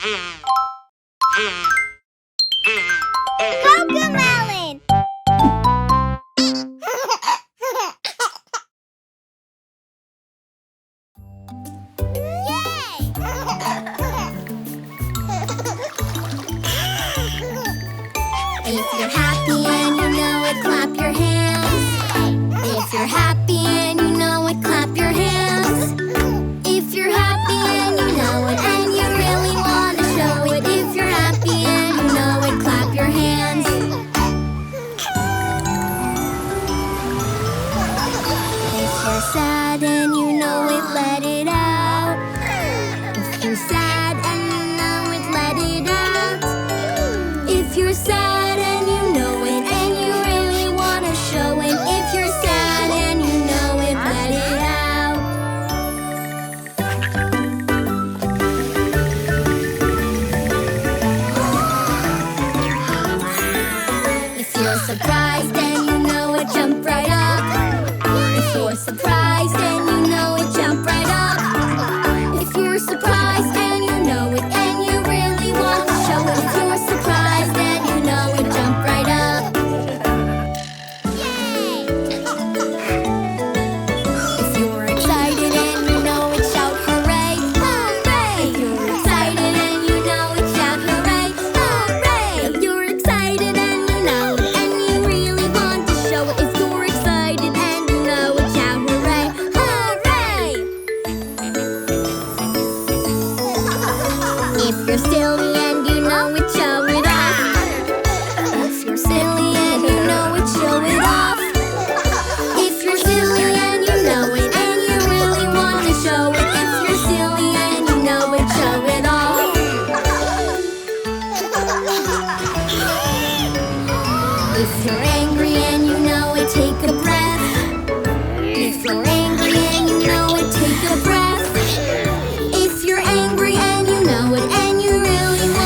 CoComelon! If you're happy and you know it, clap your hands. If you're happy and you know it, clap your hands. If you're happy and you know it and you really want to show it. If you're happy and you know it, clap your hands. If you're sad and you know it, let it out. If you're sad and you know it, let it out. If you're sad and you know it and you really want to show it. If you're sad and you know it, let it out. If you're surprised and you know it, jump right up. If you're surprised and you know it, jump right up. If you're surprised and you know it and you really want to show it. If you're surprised and you know it, jump right up. Yay! If you're excited and you know it, shout hooray! Hooray! If you're excited and you know it, shout hooray! Hooray! If you're excited and you know it and you really want to show it. If you're excited and you know it, shout hooray! Hooray! If you're silly and you know it, show it off. If you're silly and you know it, show it off. If you're silly and you know it and you really want to show it. If you're silly and you know it, show it off. If you're angry and you know it, take a breath. If you're angry and you know it, take a breath. If you're angry and you know it and you really want